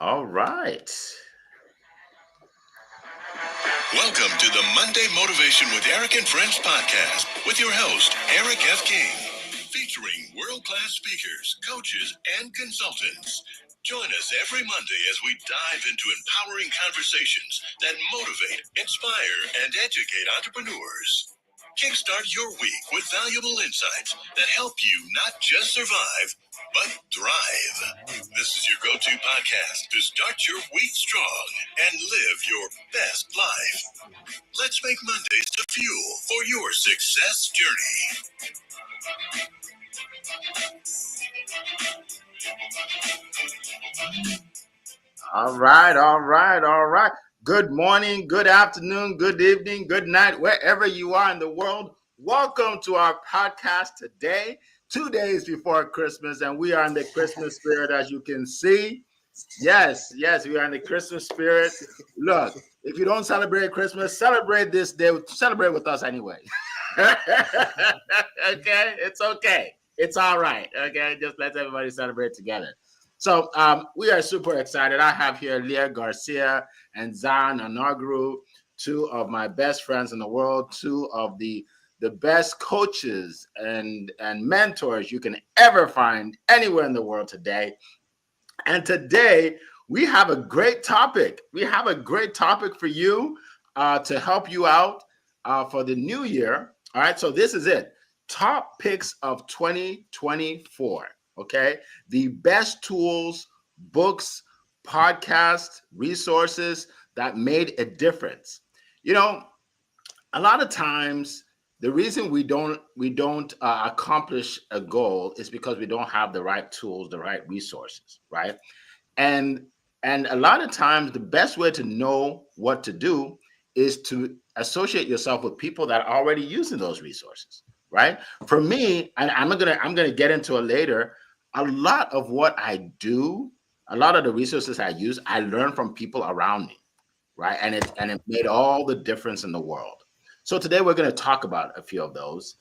All right. Welcome to the Monday Motivation with Eric and Friends podcast with your host, Eric F. King, featuring world-class speakers, coaches, and consultants. Join us every Monday as we dive into empowering conversations that motivate, inspire, and educate entrepreneurs. Kickstart your week with valuable insights that help you not just survive, but thrive. This is your go-to podcast to start your week strong and live your best life. Let's make Mondays the fuel for your success journey. All right. All right. All right. Good morning, good afternoon, good evening, good night, wherever you are in the world. Welcome to our podcast today, 2 days before Christmas, and we are in the Christmas spirit, as you can see. Yes, we are in the Christmas spirit. Look, if you don't celebrate Christmas, celebrate this day. Celebrate with us anyway. Okay, it's okay. It's all right. Okay, just let everybody celebrate together. So we are super excited. I have here Leah Garcia and Zan Anagru, two of my best friends in the world, two of the best coaches and mentors you can ever find anywhere in the world today. And today we have a great topic. We have a great topic for you to help you out for the new year. All right, so this is it. Top picks of 2024. Okay, the best tools, books, podcasts, resources that made a difference. You know, a lot of times the reason we don't accomplish a goal is because we don't have the right tools, the right resources, right? And and a lot of times the best way to know what to do is to associate yourself with people that are already using those resources, right? For me, and I'm gonna get into it later. A lot of what I do, a lot of the resources I use, I learn from people around me, right? And it made all the difference in the world. So today we're going to talk about a few of those,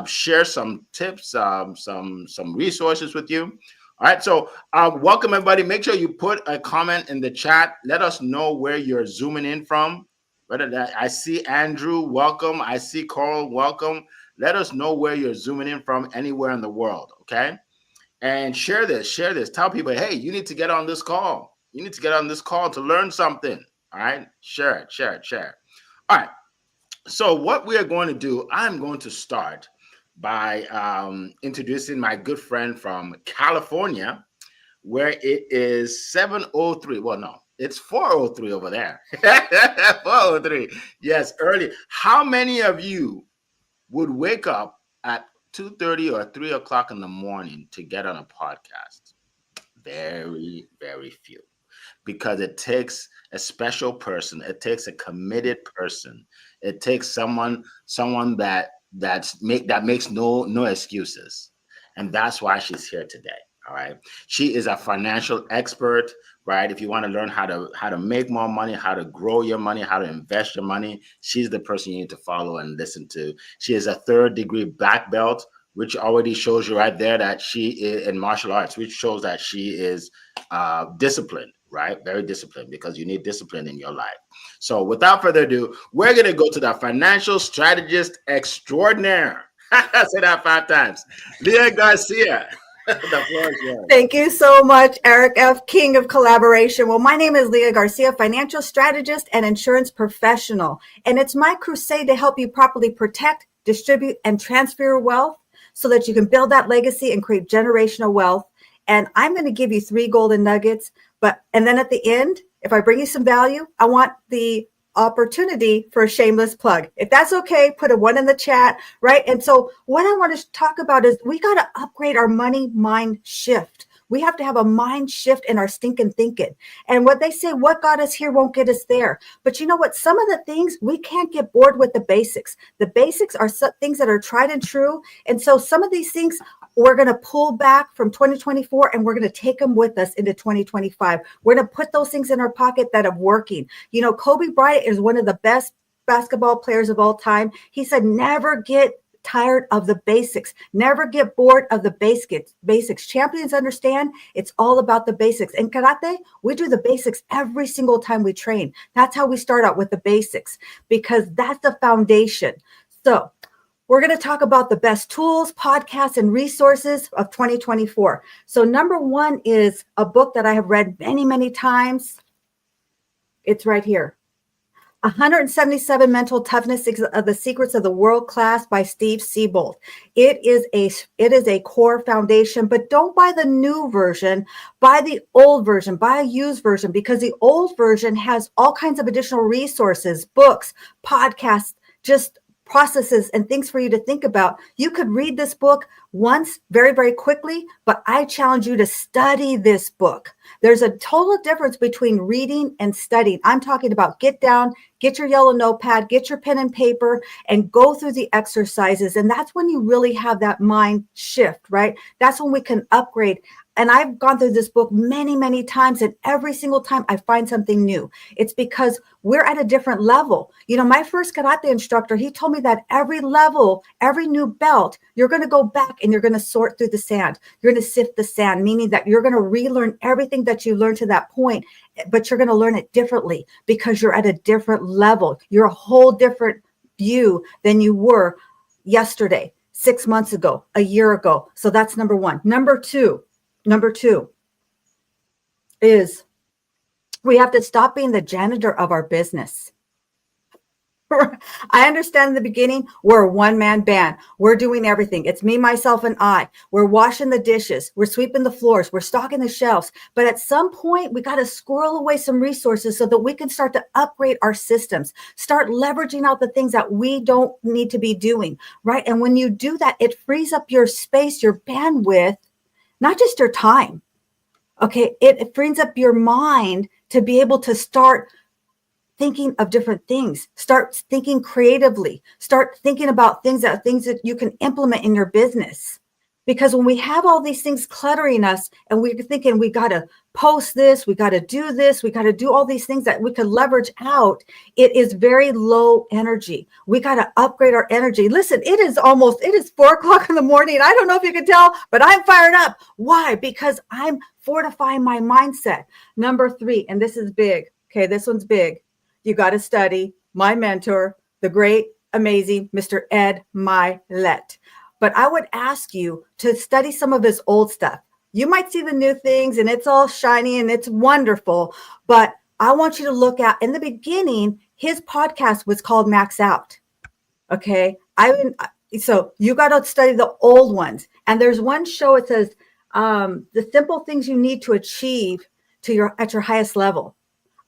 share some tips, some resources with you. All right. So welcome everybody. Make sure you put a comment in the chat. Let us know where you're zooming in from. Whether that I see Andrew, welcome. I see Coral, welcome. Let us know where you're zooming in from anywhere in the world. Okay. And share this. Share this. Tell people, hey, you need to get on this call. You need to get on this call to learn something. All right. Share it. Share it. Share it. All right. So what we are going to do, I'm going to start by introducing my good friend from California, where it is 7:03. Well, no, it's 4:03 over there. 4:03. Yes, early. How many of you would wake up at 2:30 or 3 o'clock in the morning to get on a podcast? Very, very few, because it takes a special person. It takes a committed person. It takes someone that makes no excuses, and that's why she's here today. All right, she is a financial expert. Right, if you want to learn how to make more money, how to grow your money, how to invest your money, she's the person you need to follow and listen to. She is a third-degree black belt, which already shows you right there that she is in martial arts, which shows that she is disciplined, right? Very disciplined, because you need discipline in your life. So without further ado, we're going to go to the financial strategist extraordinaire. Say that 5 times. Leah Garcia. The floor is yours. Thank you so much, Eric F., King of Collaboration. Well, my name is Leah Garcia, financial strategist and insurance professional. And it's my crusade to help you properly protect, distribute, and transfer your wealth so that you can build that legacy and create generational wealth. And I'm going to give you 3 golden nuggets. And then at the end, if I bring you some value, I want the opportunity for a shameless plug. If that's okay, put a 1 in the chat, right? And so what I want to talk about is we got to upgrade our money mind shift. We have to have a mind shift in our stinking thinking. And what they say, what got us here won't get us there. But you know what? Some of the things, we can't get bored with the basics. The basics are things that are tried and true. And so some of these things we're going to pull back from 2024 and we're going to take them with us into 2025. We're going to put those things in our pocket that are working. You know, Kobe Bryant is one of the best basketball players of all time. He said, never get tired of the basics. Never get bored of the basics. Champions understand it's all about the basics. In karate, we do the basics every single time we train. That's how we start out, with the basics, because that's the foundation. So we're going to talk about the best tools, podcasts, and resources of 2024. So number one is a book that I have read many, many times. It's right here. 177 Mental Toughness of the Secrets of the World Class by Steve Siebold. It is a core foundation, but don't buy the new version, buy the old version, buy a used version, because the old version has all kinds of additional resources, books, podcasts, just processes and things for you to think about. You could read this book once very, very quickly, but I challenge you to study this book. There's a total difference between reading and studying. I'm talking about get down, get your yellow notepad, get your pen and paper, and go through the exercises. And that's when you really have that mind shift, right? That's when we can upgrade. And I've gone through this book many, many times, and every single time I find something new. It's because we're at a different level. You know, my first karate instructor, he told me that every level, every new belt, you're going to go back and you're going to sort through the sand. You're going to sift the sand, meaning that you're going to relearn everything that you learned to that point, but you're going to learn it differently because you're at a different level. You're a whole different view than you were yesterday, 6 months ago, a year ago. So that's number one. Number two is we have to stop being the janitor of our business. I understand in the beginning, we're a one-man band. We're doing everything. It's me, myself, and I. We're washing the dishes. We're sweeping the floors. We're stocking the shelves. But at some point, we got to squirrel away some resources so that we can start to upgrade our systems, start leveraging out the things that we don't need to be doing, right? And when you do that, it frees up your space, your bandwidth, not just your time. Okay, it frees up your mind to be able to start thinking of different things, start thinking creatively, start thinking about things that you can implement in your business. Because when we have all these things cluttering us and we're thinking we got to post this, we got to do this, we got to do all these things that we could leverage out, it is very low energy. We got to upgrade our energy. Listen, it is 4 o'clock in the morning. I don't know if you can tell, but I'm fired up. Why? Because I'm fortifying my mindset. Number 3, and this is big. Okay, this one's big. You got to study my mentor, the great, amazing Mr. Ed Mylett. But I would ask you to study some of his old stuff. You might see the new things and it's all shiny and it's wonderful, but I want you to look at, in the beginning, his podcast was called Max Out. Okay. So you got to study the old ones. And there's one show, it says, the simple things you need to achieve at your highest level.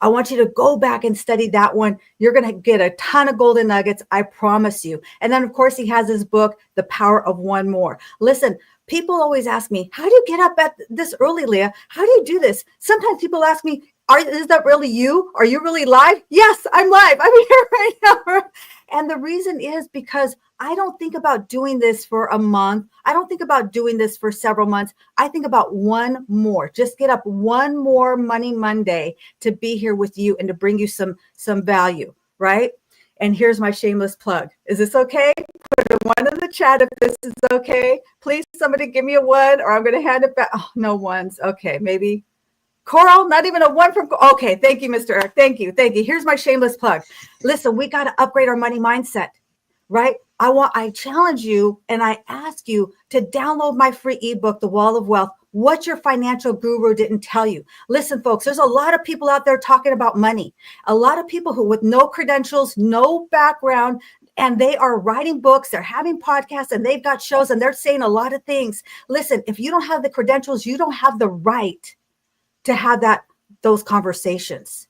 I want you to go back and study that one. You're going to get a ton of golden nuggets. I promise you. And then, of course, he has his book, The Power of One More. Listen, people always ask me, how do you get up at this early, Leah? How do you do this? Sometimes people ask me, is that really you? Are you really live? Yes, I'm live. I'm here right now. And the reason is because I don't think about doing this for a month. I don't think about doing this for several months. I think about one more. Just get up one more Money Monday to be here with you and to bring you some value, right? And here's my shameless plug. Is this okay? Put a 1 in the chat if this is okay. Please, somebody give me a 1 or I'm going to hand it back. Oh, no ones. Okay, maybe. Coral, not even a 1 from. Okay, thank you, Mr. Eric. Thank you. Here's my shameless plug. Listen, we got to upgrade our money mindset, right? I challenge you and I ask you to download my free ebook, The Wall of Wealth, What Your Financial Guru Didn't Tell You. Listen, folks, there's a lot of people out there talking about money. A lot of people who with no credentials, no background, and they are writing books, they're having podcasts, and they've got shows, and they're saying a lot of things. Listen, if you don't have the credentials, you don't have the right to have those conversations.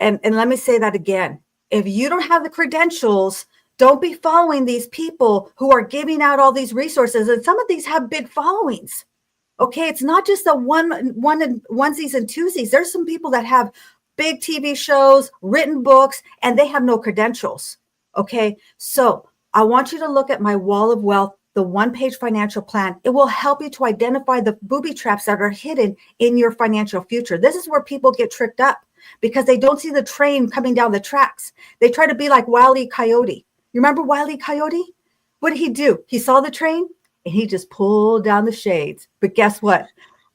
And let me say that again. If you don't have the credentials, don't be following these people who are giving out all these resources. And some of these have big followings. Okay, it's not just the onesies and twosies. There's some people that have big TV shows, written books, and they have no credentials. Okay, so I want you to look at my Wall of Wealth, the 1-page financial plan. It will help you to identify the booby traps that are hidden in your financial future. This is where people get tricked up because they don't see the train coming down the tracks. They try to be like Wile E. Coyote. You remember Wile E. Coyote? What did he do? He saw the train and he just pulled down the shades. But guess what?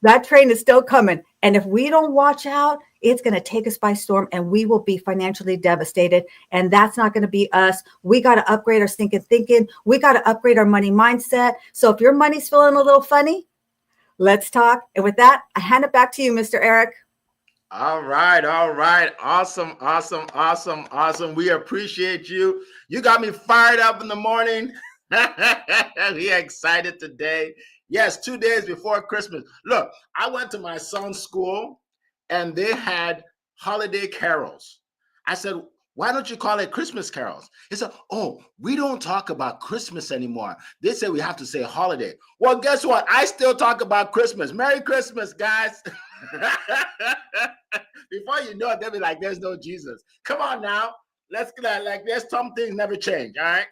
That train is still coming. And if we don't watch out, it's going to take us by storm and we will be financially devastated. And that's not going to be us. We got to upgrade our thinking. We got to upgrade our money mindset. So if your money's feeling a little funny, let's talk. And with that, I hand it back to you, Mr. Eric. All right. Awesome. We appreciate you. You got me fired up in the morning. We are excited today. Yes, 2 days before Christmas. Look, I went to my son's school and they had holiday carols. I said, why don't you call it Christmas carols? He said, oh, we don't talk about Christmas anymore. They say we have to say holiday. Well, guess what? I still talk about Christmas. Merry Christmas, guys. Before you know it, they'll be like, there's no Jesus. Come on now. Let's get like there's some things never change. All right.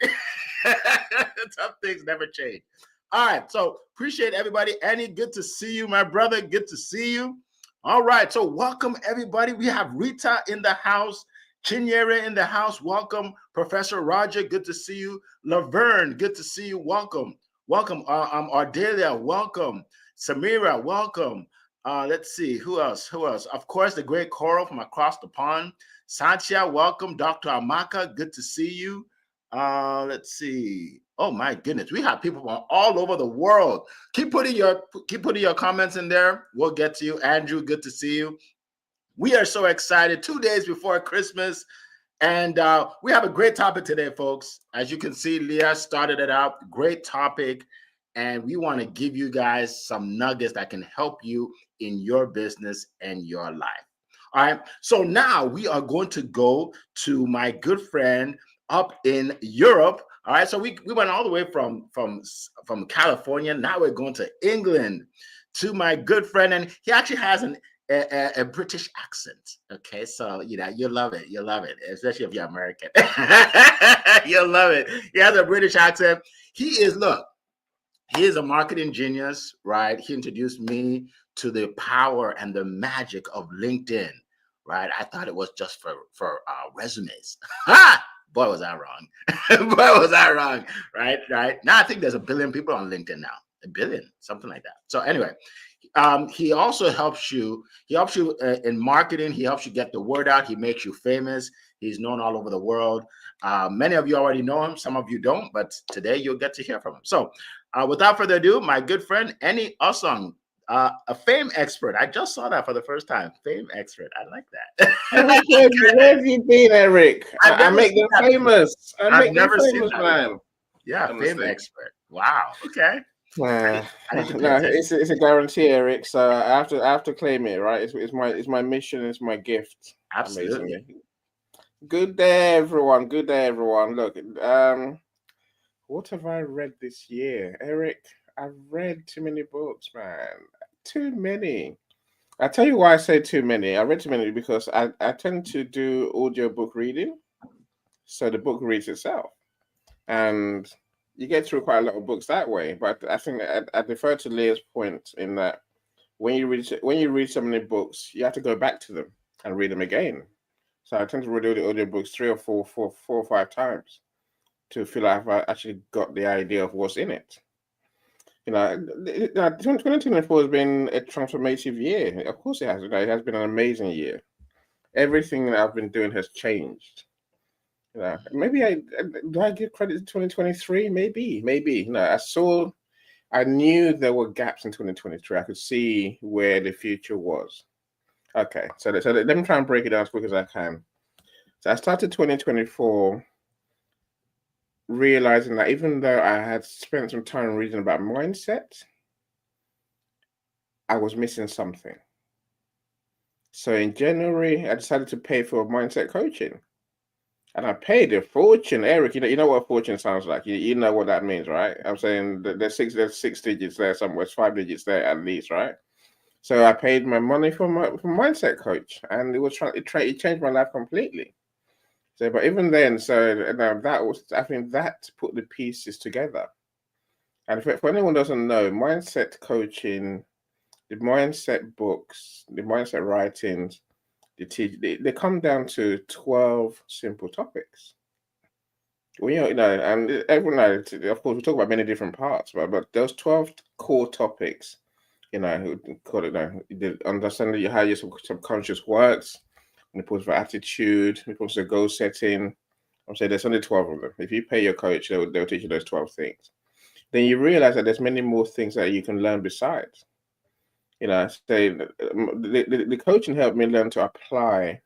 Some things never change. All right. So appreciate everybody. Annie, good to see you, my brother. Good to see you. All right. So welcome, everybody. We have Rita in the house. Chinyere in the house. Welcome. Professor Roger, good to see you. Laverne, good to see you. Welcome. Ardelia, welcome. Samira, welcome. Let's see, who else? Of course, the great Coral from across the pond. Santia, welcome. Dr. Amaka, good to see you. Let's see. Oh my goodness, we have people from all over the world. Keep putting your comments in there. We'll get to you. Andrew, good to see you. We are so excited. 2 days before Christmas. And we have a great topic today, folks. As you can see, Leah started it out. Great topic. And we want to give you guys some nuggets that can help you in your business and your life. All right. So now we are going to go to my good friend up in Europe. All right. So we went all the way from California. Now we're going to England to my good friend. And he actually has a British accent. Okay, so you'll love it, especially if you're American. You'll love it. He has a British accent. He is a marketing genius, right? He introduced me to the power and the magic of LinkedIn, right? I thought it was just for resumes. Boy, was I wrong. Right now I think there's 1 billion people on LinkedIn now. 1 billion, something like that. So anyway, he also helps you in marketing. He helps you get the word out. He makes you famous. He's known all over the world. Many of you already know him. Some of you don't, but today you'll get to hear from him. So without further ado, my good friend, Annie Osong, a fame expert. I just saw that for the first time. Fame expert. I like that. Where have you been, Eric? I make them famous. I've never seen that, man. Yeah, fame expert. Wow. Okay. No, it's a guarantee, Eric. So I have to claim it, right? It's my mission. It's my gift. Absolutely. Amazingly. Good day, everyone. Look, what have I read this year, Eric? I've read too many books, man. Too many. I tell you why I say too many. I read too many because I tend to do audiobook reading, so the book reads itself, and you get through quite a lot of books that way. But I think I defer to Leah's point in that when you read so many books, you have to go back to them and read them again. So I tend to read the audiobooks 3 or 4 or 5 times to feel like I've actually got the idea of what's in it. 2024 has been a transformative year. Of course it has. It has been an amazing year. Everything that I've been doing has changed. Maybe do I give credit to 2023? Maybe. I knew there were gaps in 2023. I could see where the future was. Okay, so let me try and break it down as quick as I can. So I started 2024 realizing that even though I had spent some time reading about mindset, I was missing something. So in January, I decided to pay for mindset coaching. And I paid a fortune, Eric. You know what a fortune sounds like. You know what that means, right? I'm saying there's 6 digits there somewhere. It's 5 digits there at least, right? So I paid my money for mindset coach, and it changed my life completely. So, but even then, I think that put the pieces together. And for anyone who doesn't know, mindset coaching, the mindset books, the mindset writings, they come down to 12 simple topics. Well, and everyone knows, of course, we talk about many different parts, but those 12 core topics, who call it, the understanding how your subconscious works, when it comes to attitude, when it comes to goal setting. I'm saying there's only 12 of them. If you pay your coach, they'll teach you those 12 things. Then you realize that there's many more things that you can learn besides. The coaching helped me learn to apply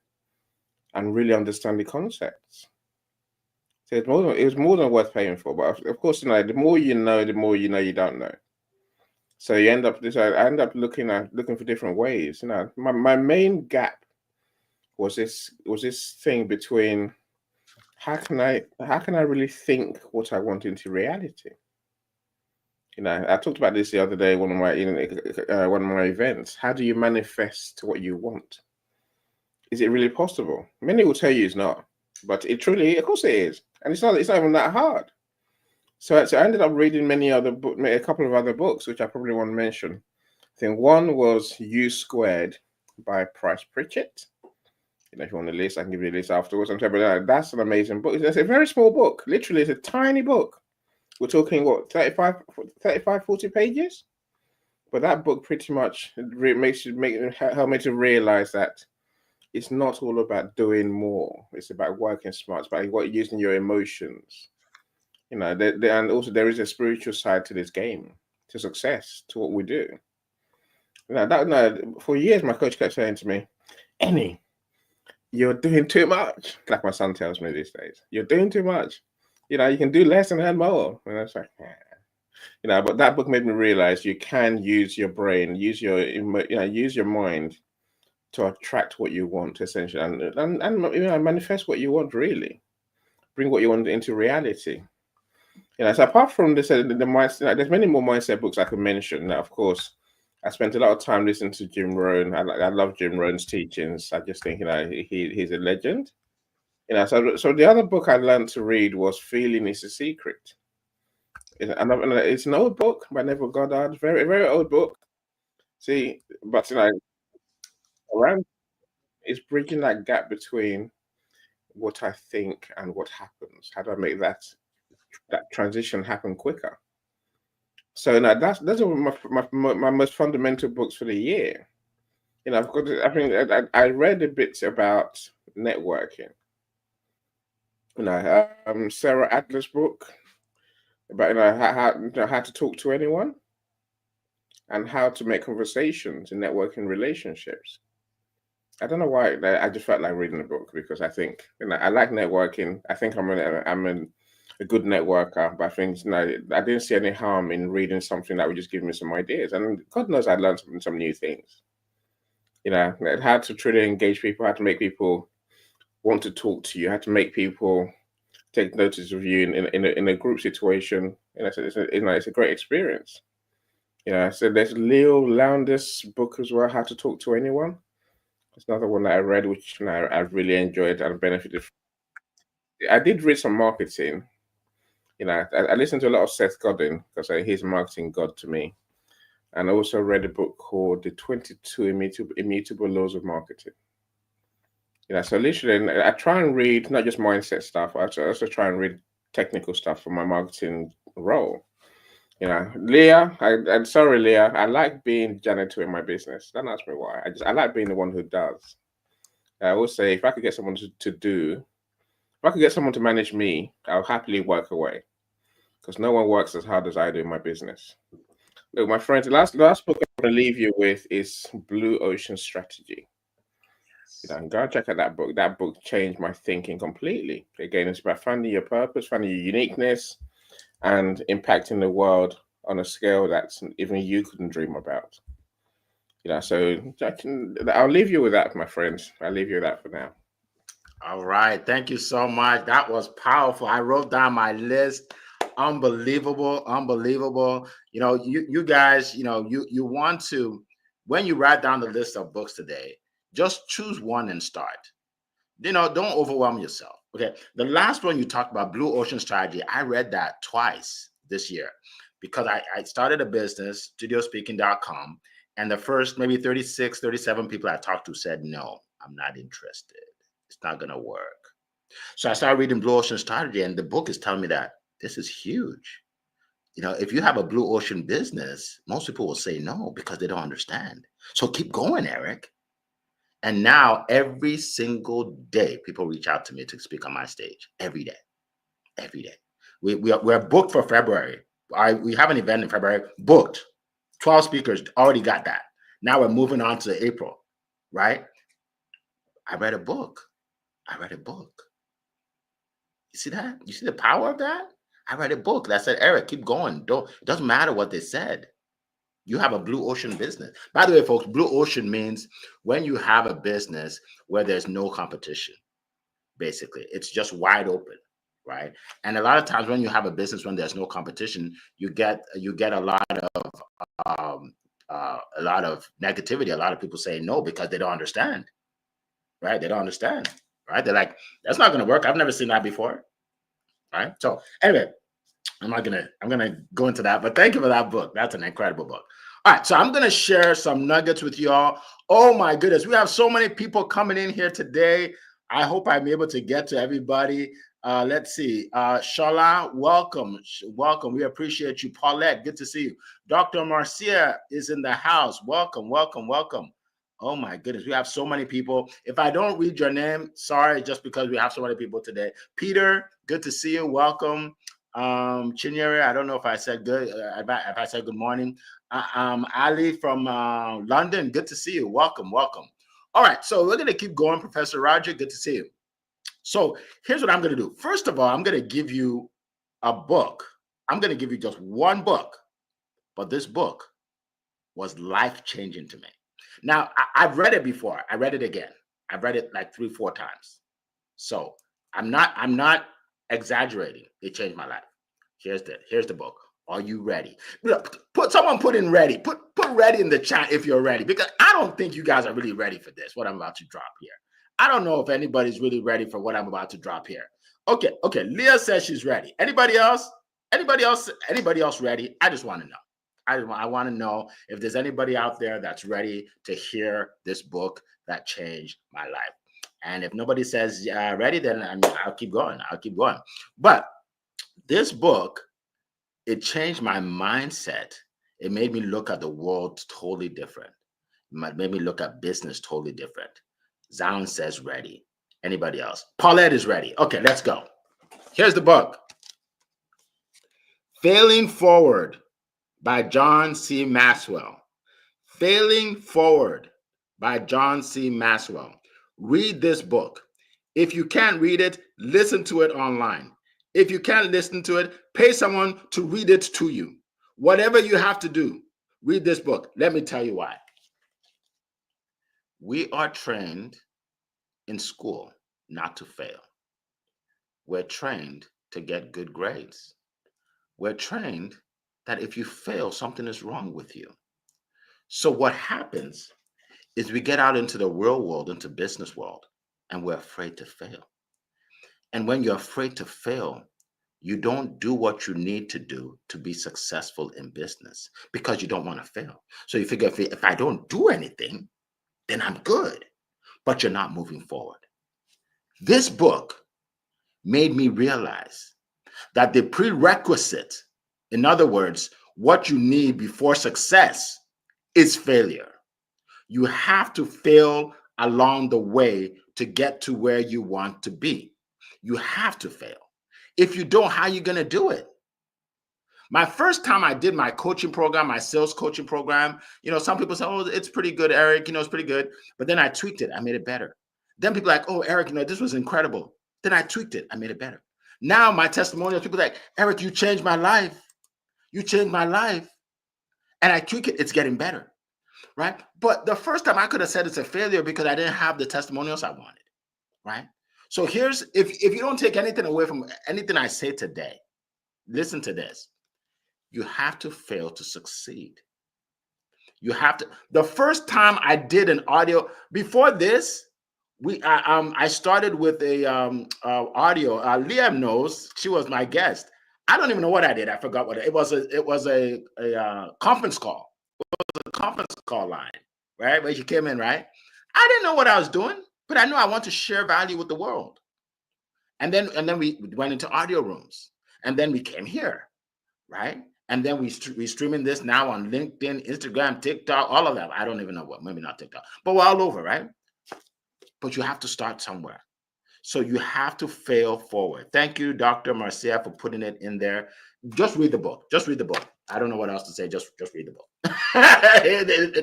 and really understand the concepts. So it was more than worth paying for. But of course, the more you know, you don't know. So I end up looking for different ways. My main gap was this thing between how can I really think what I want into reality. I talked about this the other day, one of my events. How do you manifest what you want? Is it really possible? Many will tell you it's not, but it truly, of course, it is, and it's not even that hard. So I ended up reading a couple of other books, which I probably want to mention. I think one was U Squared by Price Pritchett. If you want a list, I can give you a list afterwards. But that's an amazing book. It's a very small book. Literally, it's a tiny book. We're talking, 35, 40 pages? But that book pretty much helped me to realize that it's not all about doing more. It's about working smart. It's about using your emotions. And also there is a spiritual side to this game, to success, to what we do. For years, my coach kept saying to me, Annie, you're doing too much. Like my son tells me these days, you're doing too much. You can do less and earn more. And I was like, but that book made me realize you can use your brain, use your mind to attract what you want, essentially, and manifest what you want, really. Bring what you want into reality. So apart from this, the mindset, there's many more mindset books I could mention. Now, of course, I spent a lot of time listening to Jim Rohn. I love Jim Rohn's teachings. I just think, he's a legend. So the other book I learned to read was Feeling is the Secret. It's an old book by Neville Goddard, very, very old book. See, but around it's bridging that gap between what I think and what happens. How do I make that transition happen quicker? So those are my most fundamental books for the year. I read a bit about networking. Sarah Adler's book about how to talk to anyone and how to make conversations in networking relationships. I don't know why I just felt like reading the book, because I think I like networking. I think I'm a good networker, but I think I didn't see any harm in reading something that would just give me some ideas. And God knows I learned some new things. How to truly engage people, how to make people want to talk to you, how to make people take notice of you in a group situation. It's a great experience. So there's Leo Lowndes' book as well, How to Talk to Anyone. It's another one that I read, which I really enjoyed and benefited from. I did read some marketing. I listened to a lot of Seth Godin, because he's marketing god to me. And I also read a book called The 22 Immutable Laws of Marketing. So literally, I try and read not just mindset stuff, I also try and read technical stuff for my marketing role. Leah, I'm sorry, Leah, I like being janitor in my business. Don't ask me why. I like being the one who does. I always say, if I could get someone if I could get someone to manage me, I'll happily work away, because no one works as hard as I do in my business. Look, my friends, the last book I'm going to leave you with is Blue Ocean Strategy. Go and check out that book. That book changed my thinking completely. Again, it's about finding your purpose, finding your uniqueness, and impacting the world on a scale that even you couldn't dream about. So I'll leave you with that, my friends. I'll leave you with that for now. All right. Thank you so much. That was powerful. I wrote down my list. Unbelievable. You guys, you want to, when you write down the list of books today, just choose one and start. Don't overwhelm yourself. Okay. The last one you talked about, Blue Ocean Strategy, I read that twice this year, because I started a business, studiospeaking.com, and the first maybe 36, 37 people I talked to said, no, I'm not interested. It's not going to work. So I started reading Blue Ocean Strategy, and the book is telling me that this is huge. If you have a blue ocean business, most people will say no because they don't understand. So keep going, Eric. And now every single day, people reach out to me to speak on my stage. Every day. We're booked for February. We have an event in February, booked. 12 speakers, already got that. Now we're moving on to April, right? I read a book. You see that? You see the power of that? I read a book that said, Eric, keep going. It doesn't matter what they said. You have a blue ocean business. By the way, folks, blue ocean means when you have a business where there's no competition, basically. It's just wide open, right? And a lot of times when you have a business when there's no competition, you get a lot of negativity. A lot of people say no because they don't understand, right? They don't understand, right? They're like, that's not going to work. I've never seen that before, right? So anyway, I'm gonna go into that, but thank you for that book. That's an incredible book. All right, so I'm gonna share some nuggets with y'all. Oh my goodness, we have so many people coming in here today. I hope I'm able to get to everybody. Let's see. Shala, welcome. We appreciate you. Paulette, good to see you. Dr. Marcia is in the house. Welcome. Oh my goodness, we have so many people. If I don't read your name, sorry, just because we have so many people today. Peter, good to see you. Welcome. Chinyere, I don't know if I said good. If I said good morning. Ali from London, good to see you. Welcome. All right, so we're gonna keep going. Professor Roger, good to see you. So here's what I'm gonna do. First of all, I'm gonna give you a book. I'm gonna give you just one book, but this book was life-changing to me. Now, I've read it before. I read it again. I've read it like 3-4 times. So I'm not exaggerating. It changed my life. Here's the book. Are you ready? Put in ready. Put ready in the chat if you're ready, because I don't think you guys are really ready for this, what I'm about to drop here. I don't know if anybody's really ready for what I'm about to drop here. Okay. Leah says she's ready. Anybody else ready? I just want to know. I want to know if there's anybody out there that's ready to hear this book that changed my life. And if nobody says ready, then I'll keep going. But this book, it changed my mindset. It made me look at the world totally different. It made me look at business totally different. Zion says ready. Anybody else? Paulette is ready. Okay, let's go. Here's the book. Failing Forward by John C. Maxwell. Failing Forward by John C. Maxwell. Read this book. If you can't read it, listen to it online. If you can't listen to it, pay someone to read it to you. Whatever you have to do, read this book. Let me tell you why. We are trained in school not to fail. We're trained to get good grades. We're trained that if you fail, something is wrong with you. So what happens is we get out into the real world, into business world, and we're afraid to fail. And when you're afraid to fail, you don't do what you need to do to be successful in business because you don't want to fail. So you figure if I don't do anything, then I'm good, but you're not moving forward. This book made me realize that the prerequisite, in other words, what you need before success, is failure. You have to fail along the way to get to where you want to be. You have to fail. If you don't, how are you going to do it? My first time I did my coaching program, my sales coaching program, some people say, oh, it's pretty good, Eric, it's pretty good. But then I tweaked it. I made it better. Then people are like, oh, Eric, this was incredible. Then I tweaked it. I made it better. Now my testimonials, people are like, Eric, you changed my life. You changed my life. And I tweak it. It's getting better. Right? But the first time I could have said it's a failure because I didn't have the testimonials I wanted. Right? So here's, if you don't take anything away from anything I say today, listen to this. You have to fail to succeed. You have to. The first time I did an audio, before this, I started with a audio. Liam knows, she was my guest. I don't even know what I did. I forgot what it was. It was a conference call. It was a conference call line, right? Where she came in, right? I didn't know what I was doing, but I knew I want to share value with the world. And then we went into audio rooms, and then we came here, right? And then we streaming this now on LinkedIn, Instagram, TikTok, all of that. I don't even know what, maybe not TikTok, but we're all over, right? But you have to start somewhere. So you have to fail forward. Thank you, Dr. Marcia, for putting it in there. Just read the book. Just read the book. I don't know what else to say. Just read the book.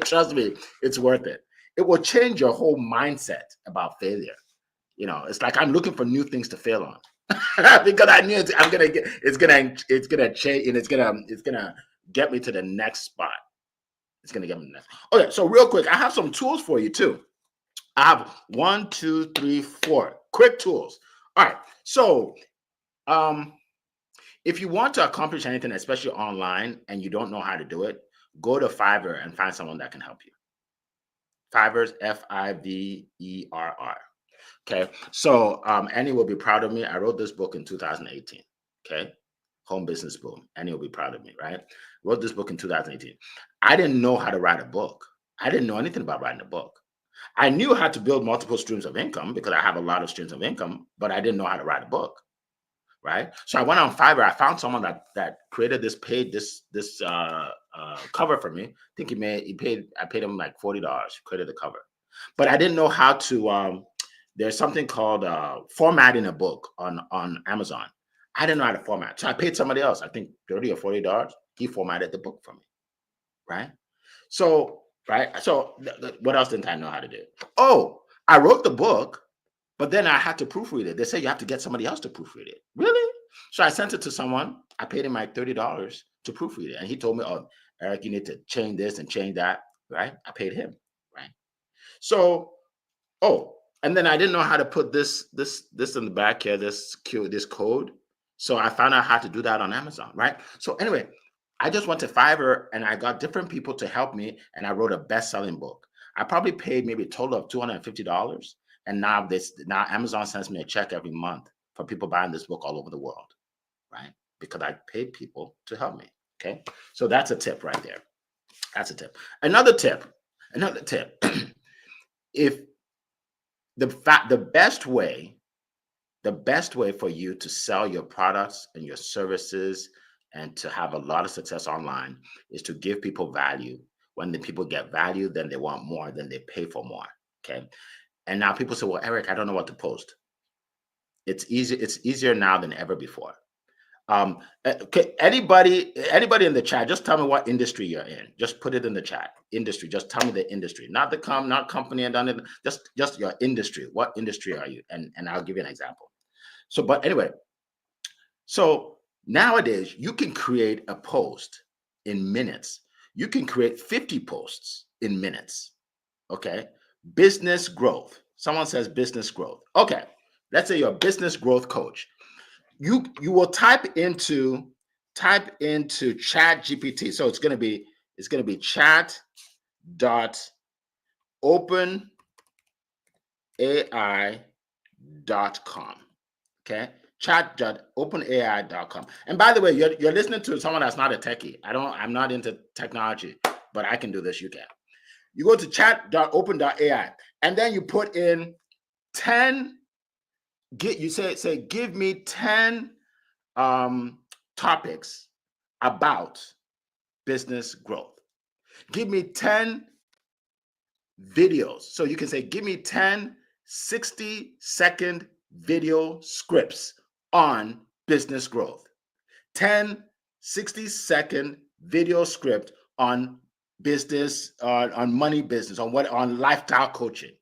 Trust me, it's worth it. It will change your whole mindset about failure. You know, it's like I'm looking for new things to fail on. Because I knew it's gonna change, and it's gonna get me to the next spot. It's gonna get me to the next. Okay, so real quick, I have some tools for you too. I have 1, 2, 3, 4 quick tools. All right, so if you want to accomplish anything, especially online, and you don't know how to do it, go to Fiverr and find someone that can help you. Fiverr's Fiverr. Okay, so Annie will be proud of me. I wrote this book in 2018. Okay, Home Business Boom. Annie will be proud of me, right? Wrote this book in 2018. I didn't know how to write a book. I didn't know anything about writing a book. I knew how to build multiple streams of income because I have a lot of streams of income, but I didn't know how to write a book, right? So I went on Fiverr. I found someone that created this cover for me. I think I paid him like $40. Created the cover, but I didn't know how to. There's something called formatting a book on Amazon. I didn't know how to format. So I paid somebody else, I think $30 or $40. He formatted the book for me, right? So, what else didn't I know how to do? Oh, I wrote the book, but then I had to proofread it. They say you have to get somebody else to proofread it. Really? So I sent it to someone. I paid him like $30 to proofread it. And he told me, oh, Eric, you need to change this and change that, right? I paid him, right? So, and then I didn't know how to put this in the back here, this code. So I found out how to do that on Amazon, right? So anyway, I just went to Fiverr and I got different people to help me, and I wrote a best-selling book. I probably paid maybe a total of $250, and now Amazon sends me a check every month for people buying this book all over the world, right? Because I paid people to help me. Okay, so that's a tip right there. That's a tip. Another tip. If the best way for you to sell your products and your services and to have a lot of success online is to give people value. When the people get value, then they want more, then they pay for more. Okay. And now people say, well, Eric, I don't know what to post. It's easier now than ever before. Okay, anybody in the chat, just tell me what industry you're in. Just put it in the chat. Industry. Just tell me the industry, not company, and just your industry. What industry are you? And I'll give you an example. But anyway, so nowadays you can create a post in minutes. You can create 50 posts in minutes. Okay, business growth. Someone says business growth. Okay, let's say you're a business growth coach. You will type into ChatGPT. So it's going to be chat.openai.com. Okay, chat.openai.com. And by the way, you're listening to someone that's not a techie. I'm not into technology, but I can do this. You can. You go to chat.open.ai, and then you put in 10. You say give me 10 topics about business growth. Give me 10 videos. So you can say, give me 10 60-second video scripts on business growth. 10 60-second video script on business, on money business, on lifestyle coaching.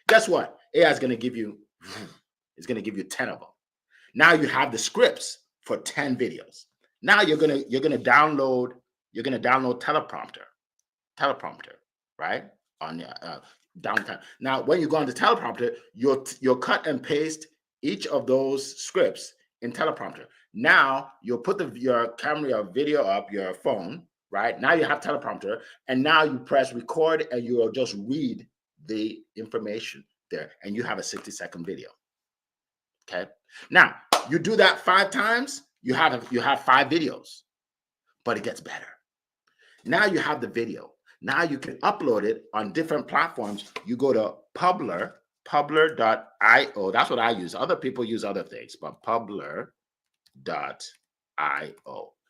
Guess what? AI is going to give you 10 of them. Now you have the scripts for 10 videos. Now you're gonna download teleprompter, right? On your downtime. Now, when you go on the teleprompter, you'll cut and paste each of those scripts in teleprompter. Now you'll put your camera, your video up, your phone, right? Now you have teleprompter, and now you press record, and you'll just read the information there, and you have a 60-second video. Okay. Now you do that 5 times, you have 5 videos, but it gets better. Now you have the video. Now you can upload it on different platforms. You go to Publer, Publer.io. That's what I use. Other people use other things, but Publer.io.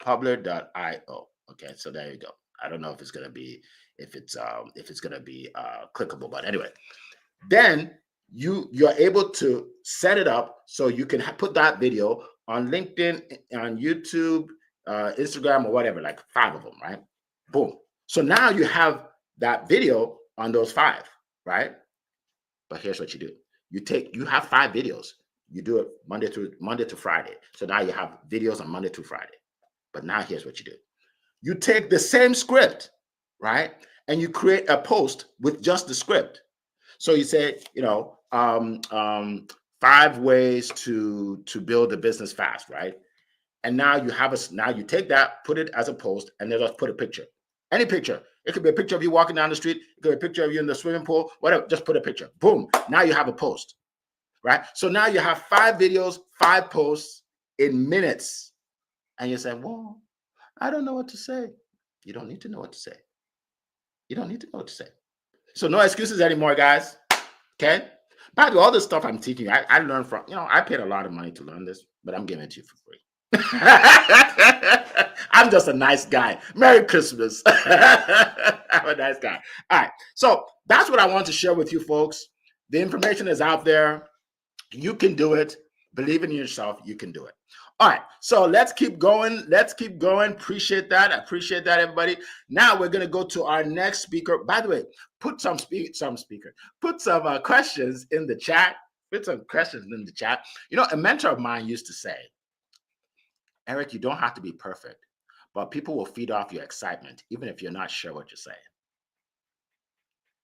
Publer.io. Okay, so there you go. I don't know if it's gonna be clickable, but anyway, then you're able to set it up so you can put that video on LinkedIn, on YouTube, Instagram, or whatever, like 5 of them, right? Boom. So now you have that video on those 5, right? But here's what you do. You have 5 videos. You do it Monday to Friday. So now you have videos on Monday to Friday. But now here's what you do. You take the same script, right? And you create a post with just the script. So you say, 5 ways to build a business fast, right? And now you take that, put it as a post, and then just put a picture. Any picture. It could be a picture of you walking down the street. It could be a picture of you in the swimming pool, whatever. Just put a picture. Boom. Now you have a post, right? So now you have 5 videos, 5 posts in minutes. And you say, well, I don't know what to say. You don't need to know what to say. You don't need to know what to say. So no excuses anymore, guys. Okay? By the way, all this stuff I'm teaching you, I learned from, I paid a lot of money to learn this, but I'm giving it to you for free. I'm just a nice guy. Merry Christmas. I'm a nice guy. All right. So that's what I want to share with you folks. The information is out there. You can do it. Believe in yourself. You can do it. All right. So let's keep going. Appreciate that. I appreciate that, everybody. Now we're going to go to our next speaker. By the way, put some questions in the chat. Put some questions in the chat. A mentor of mine used to say, Eric, you don't have to be perfect, but people will feed off your excitement, even if you're not sure what you're saying.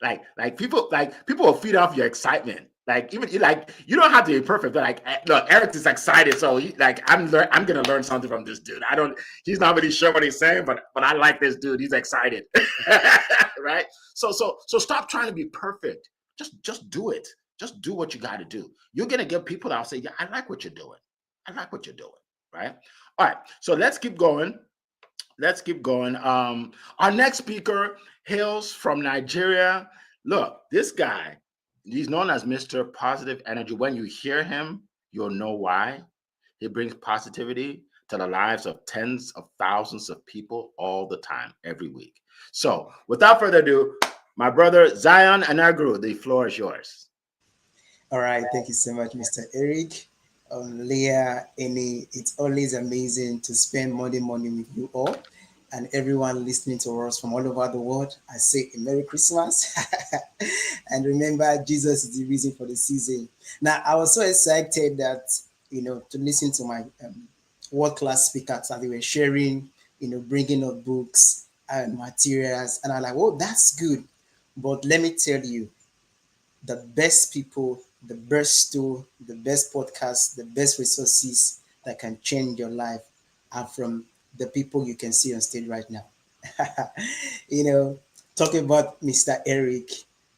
Like people will feed off your excitement. You don't have to be perfect, but look, Eric is excited, so I'm gonna learn something from this dude. He's not really sure what he's saying, but I like this dude. He's excited, right? So stop trying to be perfect. Just do it. Just do what you got to do. You're gonna get people that will say, yeah, I like what you're doing. I like what you're doing. Right. All right. So let's keep going. Our next speaker hails from Nigeria. Look, this guy, he's known as Mr. Positive Energy. When you hear him, you'll know why. He brings positivity to the lives of tens of thousands of people all the time, every week. So without further ado, my brother Zion Anagru, the floor is yours. All right. Thank you so much, Mr. Eric. Leah, Eni, it's always amazing to spend Monday morning with you all and everyone listening to us from all over the world. I say a Merry Christmas. And remember, Jesus is the reason for the season. Now, I was so excited that, to listen to my world-class speakers that they were sharing, bringing up books and materials. And I'm like, oh, that's good. But let me tell you, the best people, the best tool, the best podcast, the best resources that can change your life are from the people you can see on stage right now. Talking about Mr. Eric,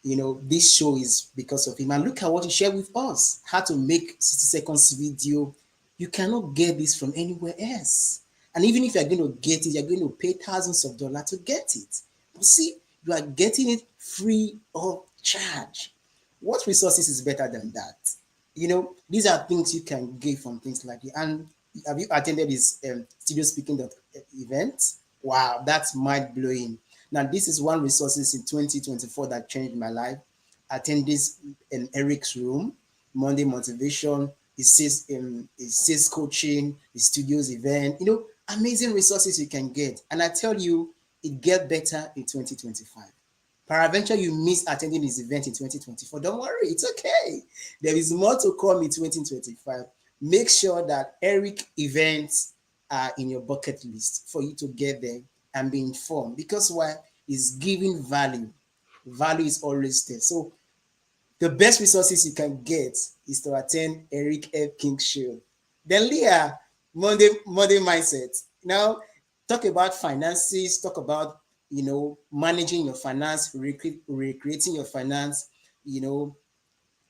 this show is because of him. And look at what he shared with us, how to make 60 seconds video. You cannot get this from anywhere else. And even if you're going to get it, you're going to pay thousands of dollars to get it. But see, you are getting it free of charge. What resources is better than that? These are things you can get from things like it. And have you attended this studio speaking event? Wow, that's mind blowing. Now, this is one resources in 2024 that changed my life. Attend this in Eric's room, Monday motivation. It says coaching, the studios event. Amazing resources you can get. And I tell you, it gets better in 2025. Peradventure, you miss attending this event in 2024. Don't worry, it's okay. There is more to come in 2025. Make sure that Eric events are in your bucket list for you to get there and be informed. Because why? It's giving value. Value is always there. So the best resources you can get is to attend Eric F. King's show. Then Leah, Monday Mindset. Now, talk about finances, talk about managing your finance, recreating your finance,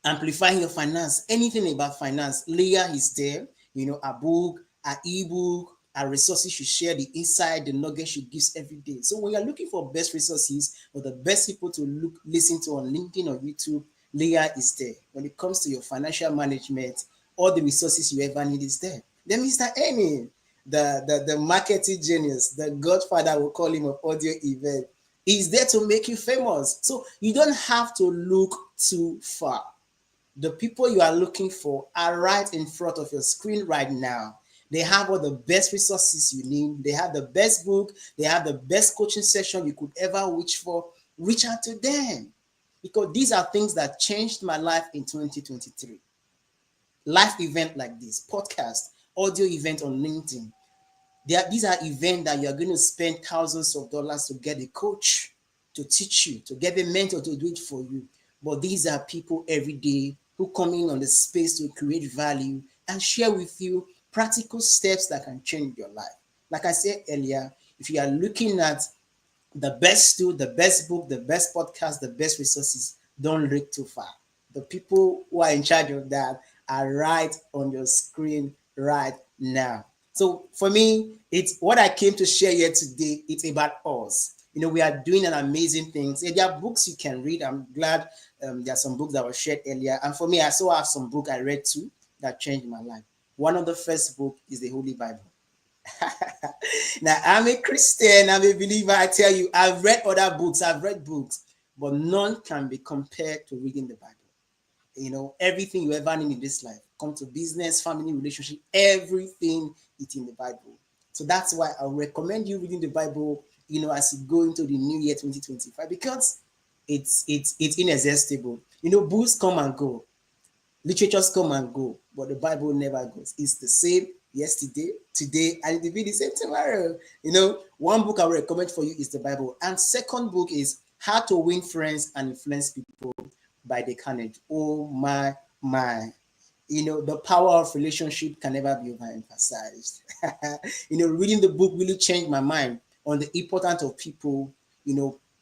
amplifying your finance, anything about finance. Leah is there, a book, an ebook, a resources she share, the inside, the nuggets she gives every day. So when you're looking for best resources or the best people to listen to on LinkedIn or YouTube, Leah is there. When it comes to your financial management, all the resources you ever need is there. Then Mr. Eni, the marketing genius, the godfather, will call him, of audio event, is there to make you famous. So you don't have to look too far. The people you are looking for are right in front of your screen right now. They have all the best resources you need. They have the best book. They have the best coaching session you could ever wish for. Reach out to them, because these are things that changed my life in 2023. Live event like this, podcast, audio event on LinkedIn. These are events that you are going to spend thousands of dollars to get a coach to teach you, to get a mentor to do it for you. But these are people every day who come in on the space to create value and share with you practical steps that can change your life. Like I said earlier, if you are looking at the best tool, the best book, the best podcast, the best resources, don't look too far. The people who are in charge of that are right on your screen right now. So for me, it's what I came to share here today. It's about us. We are doing an amazing things. There are books you can read. I'm glad there are some books that were shared earlier. And for me, I still have some book I read too that changed my life. One of the first book is the Holy Bible. Now, I'm a Christian, I'm a believer. I tell you, I've read other books, but none can be compared to reading the Bible. Everything you ever need in this life, come to business, family, relationship, everything is in the Bible. So that's why I recommend you reading the Bible, as you go into the new year 2025, because it's inexhaustible. Books come and go, literatures come and go, but the Bible never goes. It's the same yesterday, today, and it will be the same tomorrow. One book I would recommend for you is the Bible. And second book is How to Win Friends and Influence People by Dale Carnegie. Oh my. The power of relationship can never be overemphasized. Reading the book really changed my mind on the importance of people,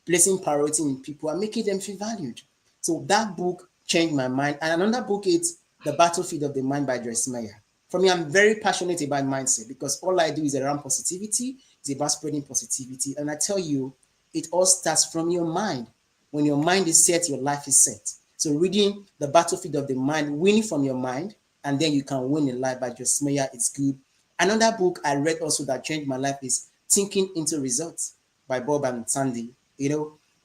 placing priority in people and making them feel valued. So that book changed my mind. And another book is The Battlefield of the Mind by Joyce Meyer. For me, I'm very passionate about mindset, because all I do is around positivity. It's about spreading positivity. And I tell you, it all starts from your mind. When your mind is set, your life is set. So reading The Battlefield of the Mind, winning from your mind, and then you can win in life by Joyce Meyer, it's good. Another book I read also that changed my life is Thinking into Results by Bob and Sandy.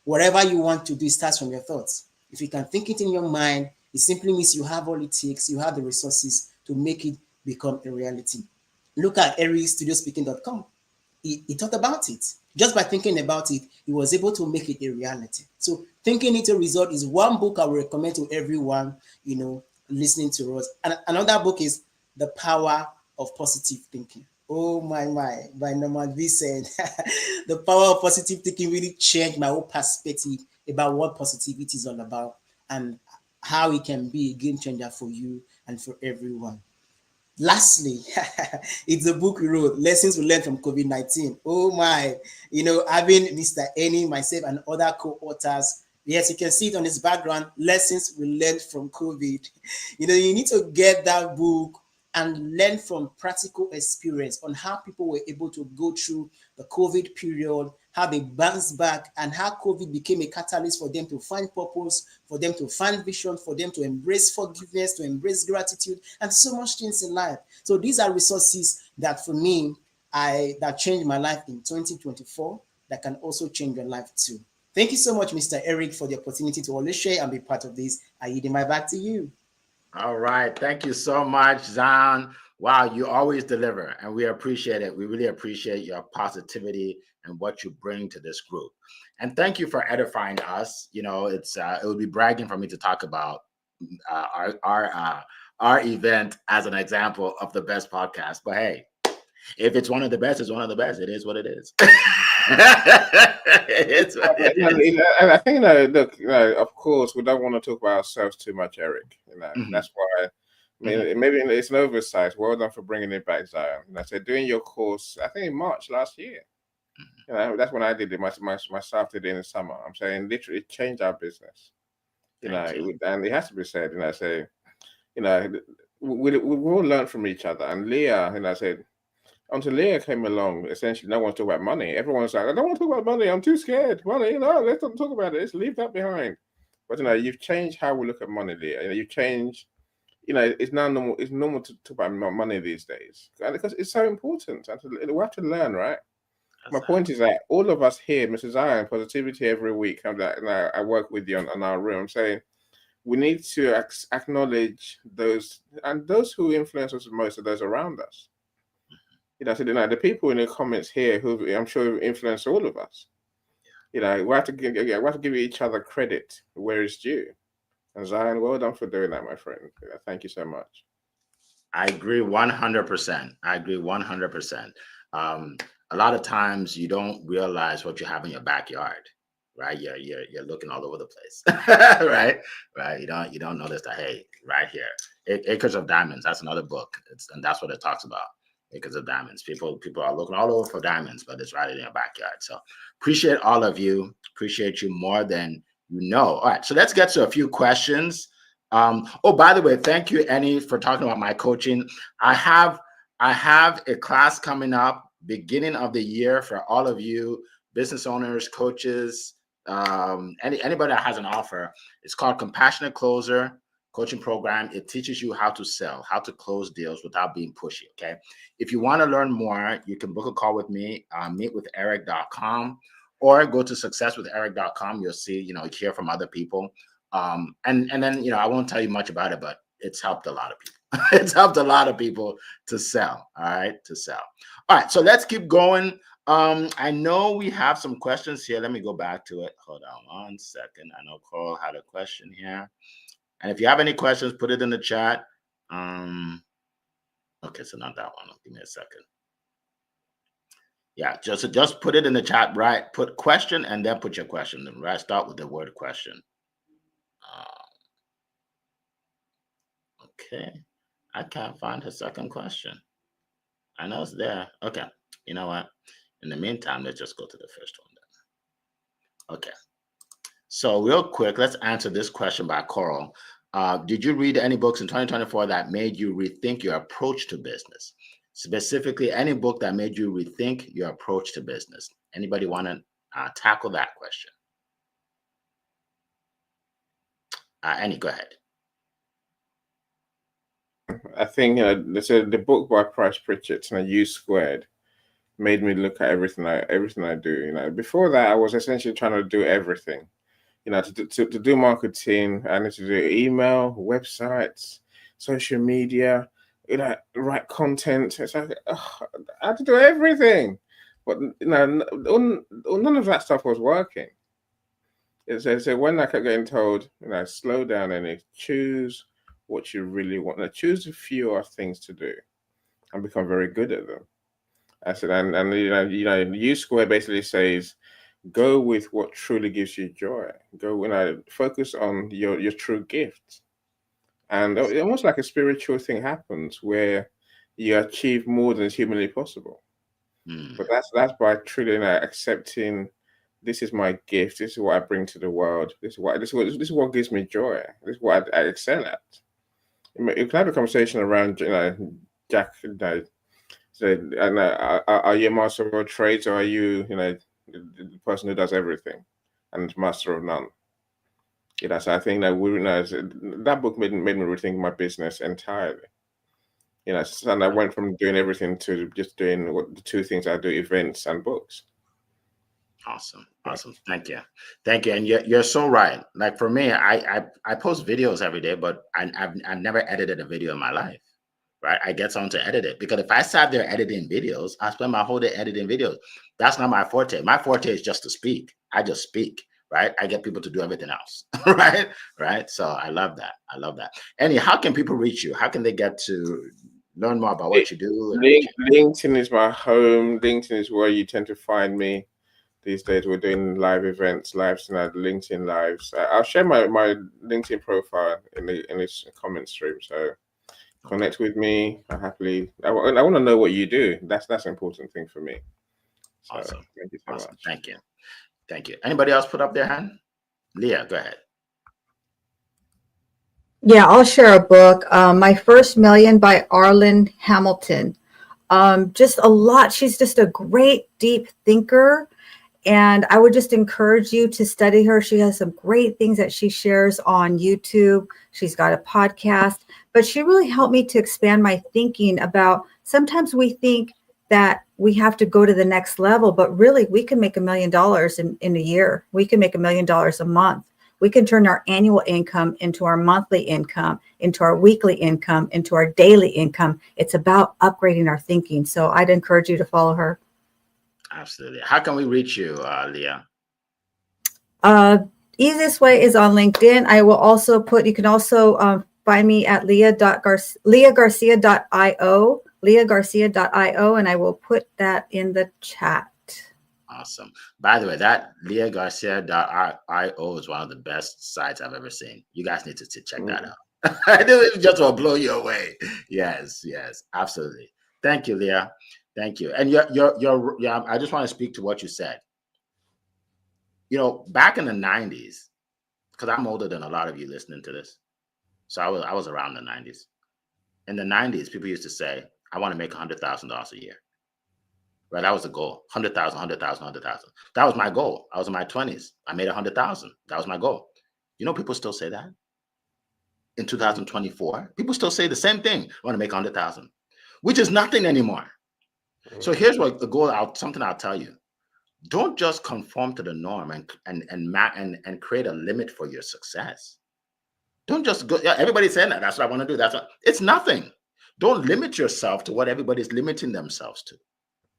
Whatever you want to do starts from your thoughts. If you can think it in your mind, it simply means you have all it takes, you have the resources to make it become a reality. Look at EricStudioSpeaking.com. He thought about it. Just by thinking about it, he was able to make it a reality. So Thinking into Result is one book I would recommend to everyone, listening to us. And another book is The Power of Positive Thinking. Oh my, by Norman Vincent. The Power of Positive Thinking really changed my whole perspective about what positivity is all about and how it can be a game changer for you and for everyone. Lastly, it's a book we wrote, Lessons We Learned from COVID-19. Oh my, having Mr. Eni, myself, and other co-authors. Yes, you can see it on his background, Lessons We Learned from COVID. You need to get that book and learn from practical experience on how people were able to go through the COVID period, how they bounced back, and how COVID became a catalyst for them to find purpose, for them to find vision, for them to embrace forgiveness, to embrace gratitude, and so much things in life. So these are resources that for me, that changed my life in 2024, that can also change your life too. Thank you so much, Mr. Eric, for the opportunity to always share and be part of this. I yield my back to you. All right. Thank you so much, Zan. Wow, you always deliver, and we appreciate it. We really appreciate your positivity and what you bring to this group. And thank you for edifying us. It would be bragging for me to talk about our event as an example of the best podcast. But hey, if it's one of the best, it's one of the best. It is what it is. It's what it is. I think, look, of course, we don't want to talk about ourselves too much, Eric. That's why. Maybe it's an oversight. Well done for bringing it back, Zion. So doing your course, I think in March last year. That's when I did it. Myself did it in the summer. I'm saying literally it changed our business. And it has to be said. We all learn from each other. And Leah, I said, until Leah came along, essentially no one's talking about money. Everyone's like, I don't want to talk about money. I'm too scared. Money, let's not talk about it. Let's leave that behind. But you've changed how we look at money, Leah. You've changed. It's now normal. It's normal to talk about money these days, and because it's so important. And we have to learn, right? My point is that all of us here, Mrs. Zion, Positivity every week, I work with you on our room, saying we need to acknowledge those, and those who influence us most are those around us. The people in the comments here who I'm sure have influenced all of us. We have to give each other credit where it's due. And Zion, well done for doing that, my friend. Thank you so much. I agree 100%. I agree 100%. A lot of times you don't realize what you have in your backyard, right? You're looking all over the place, right? You don't notice that, hey, right here, Acres of Diamonds. That's another book. And that's what it talks about. Acres of Diamonds. People are looking all over for diamonds, but it's right in your backyard. So appreciate all of you. Appreciate you more than you know. All right, so let's get to a few questions. By the way, thank you, Annie, for talking about my coaching. I have a class coming up beginning of the year for all of you business owners, coaches, anybody that has an offer. It's called Compassionate Closer Coaching Program. It teaches you how to sell, how to close deals without being pushy. Okay. If you want to learn more, you can book a call with me, meetwitheric.com, or go to successwitheric.com. You'll see, hear from other people. And then, I won't tell you much about it, but it's helped a lot of people. It's helped a lot of people to sell. All right. All right. So let's keep going. I know we have some questions here. Let me go back to it. Hold on 1 second. I know Carl had a question here. And if you have any questions, put it in the chat. Okay, so not that one. Give me a second. Yeah, just put it in the chat, right? Put question and then put your question. Right? Start with the word question. Okay. I can't find her second question. I know it's there. Okay. You know what? In the meantime, let's just go to the first one then. Okay. So real quick, let's answer this question by Coral. Did you read any books in 2024 that made you rethink your approach to business? Specifically, any book that made you rethink your approach to business? Anybody want to tackle that question? Annie, go ahead. I think the book by Price Pritchett, U Squared, made me look at everything I do. Before that, I was essentially trying to do everything. To do marketing, I need to do email, websites, social media, write content. It's like I had to do everything, but none of that stuff was working. So when I kept getting told, slow down and choose what you really want. Now, choose a fewer things to do and become very good at them. I said, and U Square basically says, go with what truly gives you joy. Go, focus on your true gift. And almost like a spiritual thing happens where you achieve more than is humanly possible. But that's by truly accepting, this is my gift. This is what I bring to the world. This is what gives me joy. This is what I excel at. You can have a conversation around, Jack. Are you a master of all trades, or are you, the person who does everything and master of none? So I think that that book made me rethink my business entirely. And I went from doing everything to just doing the two things I do: events and books. Awesome. Thank you. And you're so right. Like for me, I post videos every day, but I've never edited a video in my life. Right? I get someone to edit it, because if I sat there editing videos, I spend my whole day editing videos. That's not my forte. My forte is just to speak. I just speak. Right? I get people to do everything else. Right. So I love that. Annie, how can people reach you? How can they get to learn more about what you do? LinkedIn is my home. LinkedIn is where you tend to find me. These days, we're doing live events, LinkedIn lives. I'll share my LinkedIn profile in this comment stream. So connect with me. I want to know what you do. That's an important thing for me. So, awesome. Thank you so much. Thank you. Anybody else put up their hand? Leah, go ahead. Yeah, I'll share a book. My First Million by Arlen Hamilton. Just a lot. She's just a great, deep thinker. And I would just encourage you to study her. She has some great things that she shares on YouTube. She's got a podcast, but she really helped me to expand my thinking about sometimes we think that we have to go to the next level, but really we can make $1 million in a year. We can make $1 million a month. We can turn our annual income into our monthly income, into our weekly income, into our daily income. It's about upgrading our thinking. So I'd encourage you to follow her. Absolutely. How can we reach you, Leah? Easiest way is on LinkedIn. I will also you can also find me at leahgarcia.io, leahgarcia.io, and I will put that in the chat. Awesome. By the way, that leahgarcia.io is one of the best sites I've ever seen. You guys need to check that out. It just will blow you away. Yes, absolutely. Thank you, Leah. Thank you. And I just want to speak to what you said. You know, back in the 90s, because I'm older than a lot of you listening to this. So I was around the 90s. In the 90s, people used to say, I want to make $100,000 a year. Right? That was the goal. 100,000, 100,000, 100,000. That was my goal. I was in my 20s. I made 100,000. That was my goal. You know, people still say that. In 2024, people still say the same thing. I want to make 100,000, which is nothing anymore. So here's what the goal. Something I'll tell you: don't just conform to the norm and create a limit for your success. Don't just go. Yeah, everybody's saying that. That's what I want to do. It's nothing. Don't limit yourself to what everybody's limiting themselves to.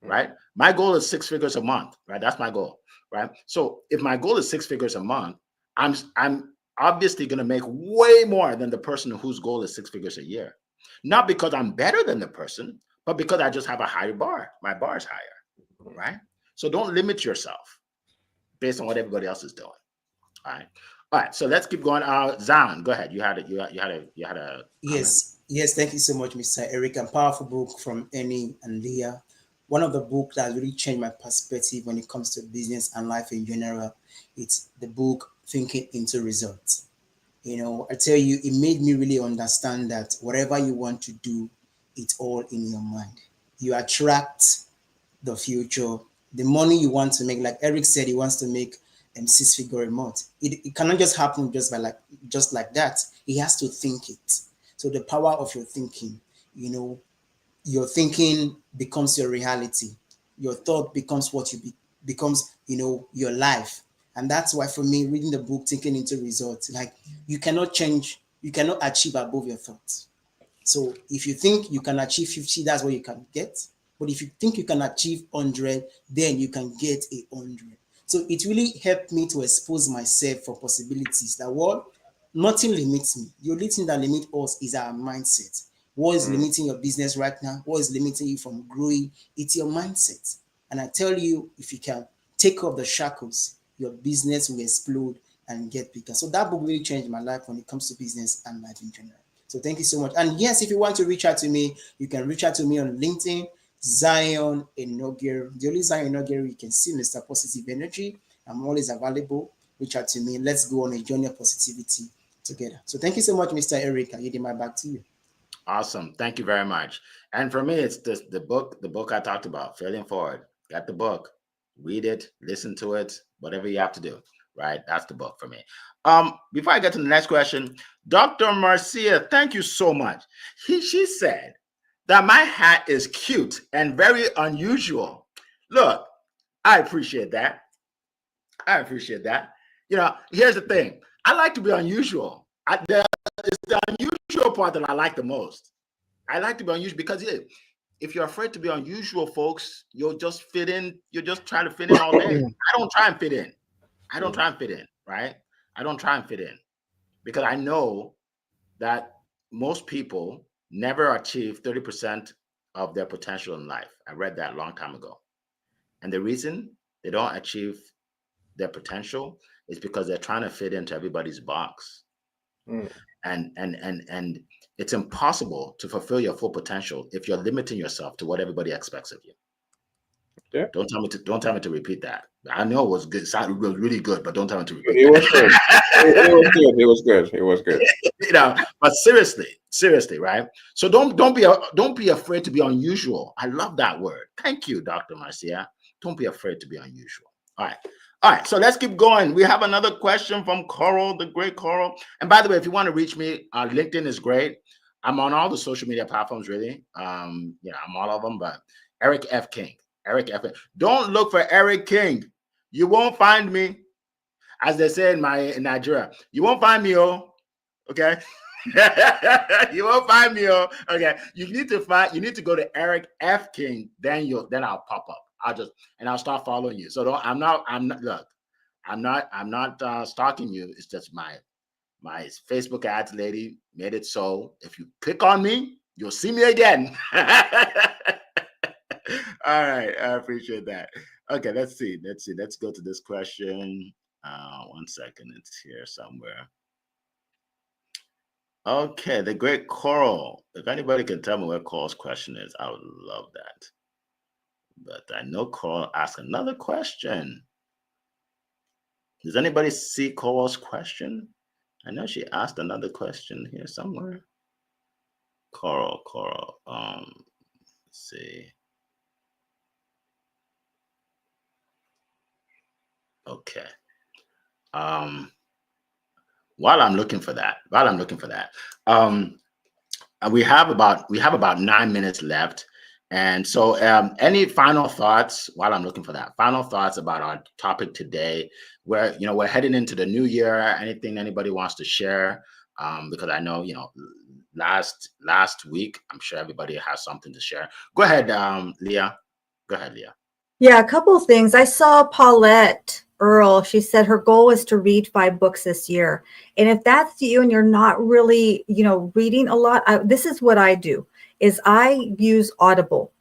Right? My goal is 6 figures a month. Right? That's my goal. Right? So if my goal is 6 figures a month, I'm obviously going to make way more than the person whose goal is 6 figures a year. Not because I'm better than the person, but because I just have a higher bar. My bar is higher, right? So don't limit yourself based on what everybody else is doing. All right. So let's keep going. Zan, go ahead. You had a Yes. Thank you so much, Mr. Eric. A powerful book from Annie and Leah. One of the books that really changed my perspective when it comes to business and life in general. It's the book Thinking into Results. You know, I tell you, it made me really understand that whatever you want to do, it's all in your mind. You attract the future, the money you want to make. Like Eric said, he wants to make 6 figures a month. It cannot just happen just like that. He has to think it. So the power of your thinking, you know, your thinking becomes your reality. Your thought becomes what you becomes, you know, your life. And that's why for me, reading the book, Thinking into Results, like you cannot achieve above your thoughts. So if you think you can achieve 50, that's what you can get. But if you think you can achieve 100, then you can get 100. So it really helped me to expose myself for possibilities. That nothing limits me. The only thing that limits us is our mindset. What is limiting your business right now? What is limiting you from growing? It's your mindset. And I tell you, if you can take off the shackles, your business will explode and get bigger. So that book really changed my life when it comes to business and life in general. So thank you so much. And yes, if you want to reach out to me, you can reach out to me on LinkedIn, Zion Enogeru. The only Zion Enogeru you can see, Mr. Positive Energy. I'm always available. Reach out to me. Let's go on a journey of positivity together. So thank you so much, Mr. Eric. I give my back to you. Awesome. Thank you very much. And for me, it's the book I talked about, Failing Forward. Got the book. Read it, listen to it, whatever you have to do, right? That's the book for me. Before I get to the next question, Dr. Marcia, thank you so much. She said that my hat is cute and very unusual. Look, I appreciate that. You know, here's the thing. I like to be unusual. It's the unusual part that I like the most. I like to be unusual because if you're afraid to be unusual, folks, you'll just fit in. You're just trying to fit in all day. I don't try and fit in. Right? I don't try and fit in because I know that most people never achieve 30% of their potential in life. I read that a long time ago. And the reason they don't achieve their potential is because they're trying to fit into everybody's box. And it's impossible to fulfill your full potential if you're limiting yourself to what everybody expects of you. Yeah. Don't tell me to repeat that. I know it was good. It was really good, but don't tell me to repeat it. Was good. It was good. You know, but seriously, right? So don't be afraid to be unusual. I love that word. Thank you, Dr. Marcia. Don't be afraid to be unusual. All right. So let's keep going. We have another question from Coral, the great Coral. And by the way, if you want to reach me, LinkedIn is great. I'm on all the social media platforms, really. I'm all of them, but Eric F. King. Eric F. King. Don't look for Eric King. You won't find me. As they say in Nigeria, you won't find me, okay? You won't find me, okay? You need to go to Eric F. King, then I'll pop up. I'll start following you. So I'm not stalking you. It's just my Facebook ads lady made it so if you click on me, you'll see me again. All right, I appreciate that. Okay, let's see. Let's go to this question. 1 second, it's here somewhere. Okay, the great Coral. If anybody can tell me where Coral's question is, I would love that. But I know Coral asked another question. Does anybody see Coral's question? I know she asked another question here somewhere. Coral. Let's see. Okay. While I'm looking for that, we have about 9 minutes left. And so any final thoughts while I'm looking for that? Final thoughts about our topic today, where we're heading into the new year. Anything anybody wants to share? Because I know, last week, I'm sure everybody has something to share. Go ahead, Leah. Yeah, a couple of things. I saw Paulette Earl. She said her goal was to read 5 books this year. And if that's you and you're not really, reading a lot, this is what I do, is I use Audible,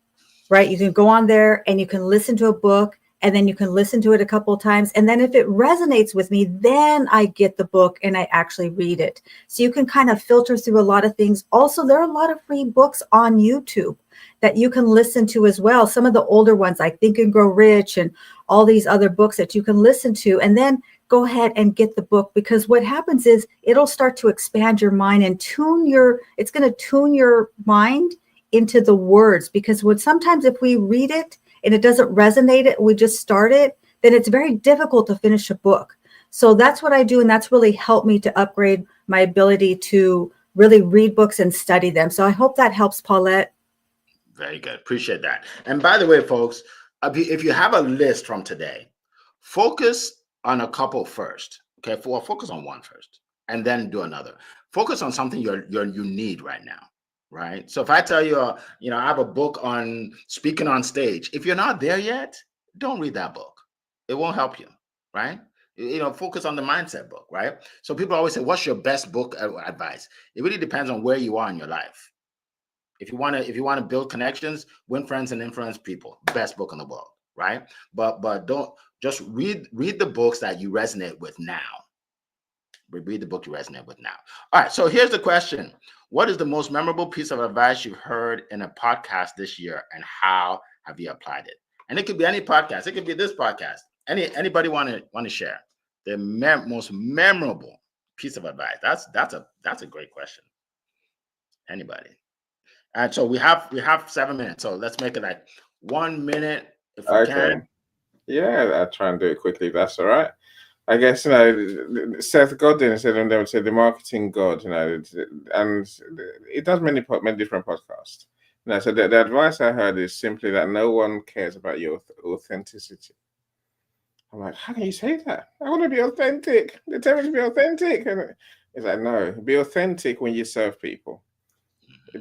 right? You can go on there and you can listen to a book, and then you can listen to it a couple of times. And then if it resonates with me, then I get the book and I actually read it. So you can kind of filter through a lot of things. Also, there are a lot of free books on YouTube that you can listen to as well. Some of the older ones like Think and Grow Rich and all these other books that you can listen to, and then go ahead and get the book, because what happens is it'll start to expand your mind and it's going to tune your mind into the words, because sometimes if we read it and it doesn't resonate, we just start it, then it's very difficult to finish a book. So that's what I do. And that's really helped me to upgrade my ability to really read books and study them. So I hope that helps, Paulette. Very good. Appreciate that. And by the way, folks, if you have a list from today, focus on a couple first. Okay, focus on one first, and then do another. Focus on something you need right now, right? So if I tell you, I have a book on speaking on stage. If you're not there yet, don't read that book. It won't help you, right? Focus on the mindset book, right? So people always say, "What's your best book advice?" It really depends on where you are in your life. If you want to build connections, Win Friends and Influence People, best book in the world, right? But don't just read the books that you resonate with now. Read the book you resonate with now. All right, so here's the question. What is the most memorable piece of advice you've heard in a podcast this year, and how have you applied it? And it could be any podcast. It could be this podcast. Anybody want to share the most memorable piece of advice? That's a great question. Anybody? And so we have 7 minutes. So let's make it like 1 minute if we can. Yeah, I'll try and do it quickly. That's all right. I guess, Seth Godin said, and they would say the marketing god, and it does many different podcasts. So the advice I heard is simply that no one cares about your authenticity. I'm like, how can you say that? I want to be authentic. They tell me to be authentic. And it's like, no, be authentic when you serve people.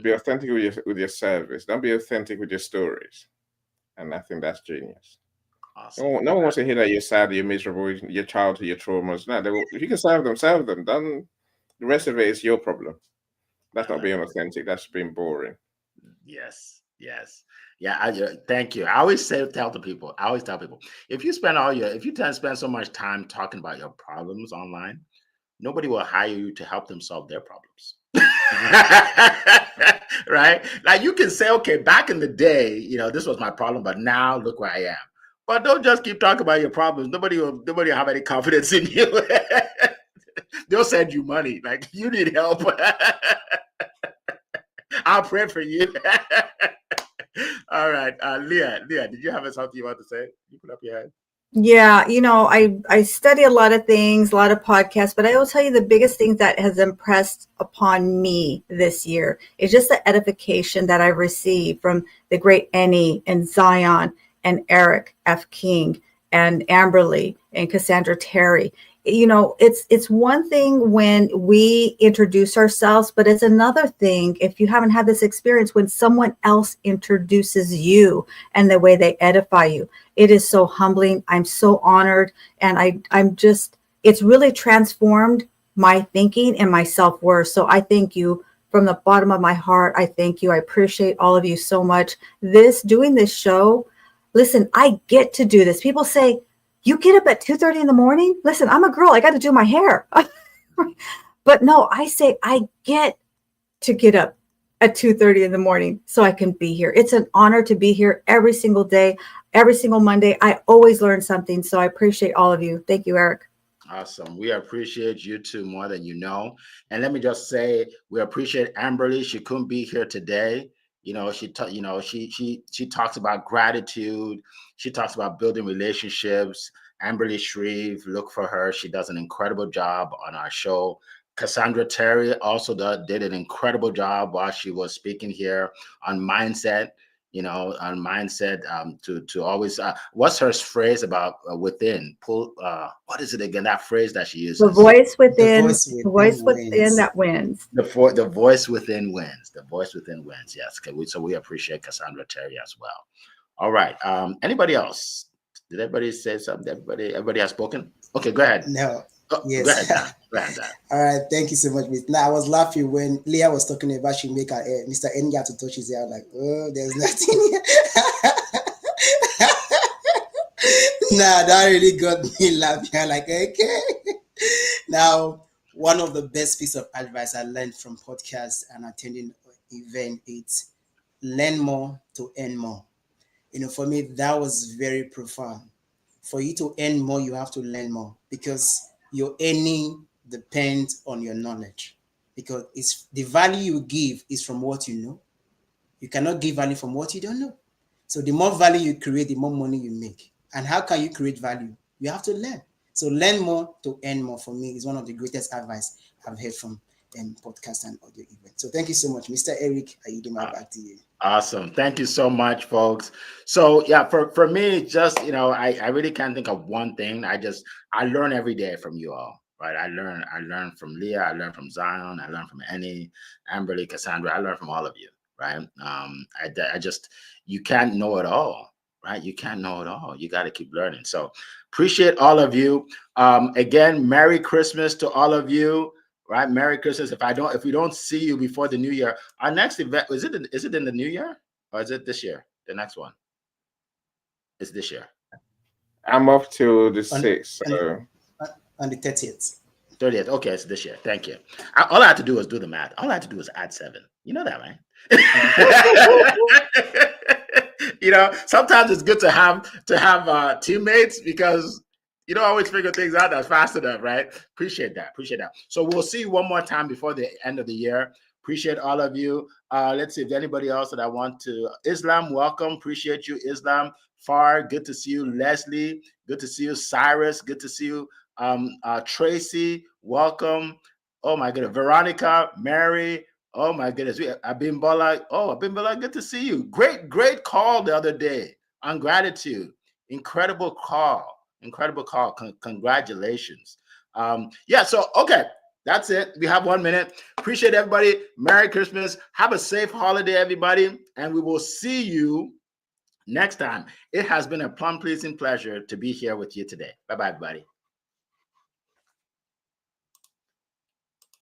Be authentic with your service. Don't be authentic with your stories. And I think that's genius. Awesome. No one wants to hear that you're sad, you're miserable, your childhood, your traumas. No, if you can serve them. Then the rest of it is your problem. That's not being authentic. That's being boring. Yes. Yeah. Thank you. I always tell people, if you spend so much time talking about your problems online, nobody will hire you to help them solve their problems. Right? Like you can say, okay, back in the day, this was my problem, but now look where I am. But don't just keep talking about your problems. Nobody will have any confidence in you. They'll send you money. Like you need help. I'll pray for you. All right. Leah, did you have something you want to say? You put up your hand. Yeah, I study a lot of things, a lot of podcasts, but I will tell you the biggest thing that has impressed upon me this year is just the edification that I received from the great Annie and Zion and Eric F. King and Amberly and Cassandra Terry. It's one thing when we introduce ourselves, but it's another thing if you haven't had this experience when someone else introduces you and the way they edify you. It is so humbling. I'm so honored. And it's really transformed my thinking and my self-worth. So I thank you from the bottom of my heart. I thank you. I appreciate all of you so much. Doing this show, listen, I get to do this. People say, you get up at 2:30 in the morning? Listen, I'm a girl. I got to do my hair. But no, I say I get to get up at 2:30 in the morning so I can be here. It's an honor to be here every single day, every single Monday. I always learn something. So I appreciate all of you. Thank you, Eric. Awesome. We appreciate you too more than you know. And let me just say, we appreciate Amberly. She couldn't be here today. She talks about gratitude. She talks about building relationships. Amberly Shreve, look for her. She does an incredible job on our show. Cassandra Terry also did an incredible job while she was speaking here on mindset. On mindset, to always, what's her phrase about within? Pull, what is it again? That phrase that she uses. The voice within, The voice within that wins. The voice within wins. The voice within wins. Yes. So we appreciate Cassandra Terry as well. All right. Anybody else? Did everybody say something? Everybody has spoken? Okay, go ahead. No. Yes. Go ahead, Dan. All right. Thank you so much, Miss. Now, I was laughing when Leah was talking about she make her Mr. N got to touch his hair. I was like, oh, there's nothing here. Nah, that really got me laughing. I'm like, okay. Now, one of the best piece of advice I learned from podcasts and attending event is learn more to earn more. For me, that was very profound. For you to earn more, you have to learn more because your earning depends on your knowledge. Because it's the value you give is from what you know. You cannot give value from what you don't know. So the more value you create, the more money you make. And how can you create value? You have to learn. So learn more to earn more for me is one of the greatest advice I've heard from podcast and audio event. So thank you so much, Mr. Eric. I yield my back to you. Awesome. Thank you so much, folks. So yeah, for me, just, I really can't think of one thing. I learn every day from you all, right? I learn from Leah. I learn from Zion. I learn from Annie, Amberly, Cassandra. I learn from all of you, right? You can't know it all, right? You can't know it all. You got to keep learning. So appreciate all of you. Again, Merry Christmas to all of you. Right, Merry Christmas. If we don't see you before the new year, our next event is it in the new year or is it this year? The next one is this year. I'm off to the 6th. On the 30th. 30th. Okay, it's this year. Thank you. All I have to do is do the math. All I have to do is add 7. You know that, right? Sometimes it's good to have teammates because you don't always figure things out that fast enough, right? Appreciate that. So we'll see you one more time before the end of the year. Appreciate all of you. Let's see if anybody else that I want to. Islam, welcome. Appreciate you, Islam. Far, good to see you. Leslie, good to see you. Cyrus, good to see you. Tracy, welcome. Oh my goodness. Veronica, Mary. Oh my goodness. Abimbola. Oh, Abimbola, good to see you. Great call the other day on gratitude. Incredible call. Congratulations. So okay, that's it. We have 1 minute. Appreciate everybody. Merry Christmas. Have a safe holiday, everybody, and we will see you next time. It has been a plum pleasing pleasure to be here with you today. Bye-bye, everybody.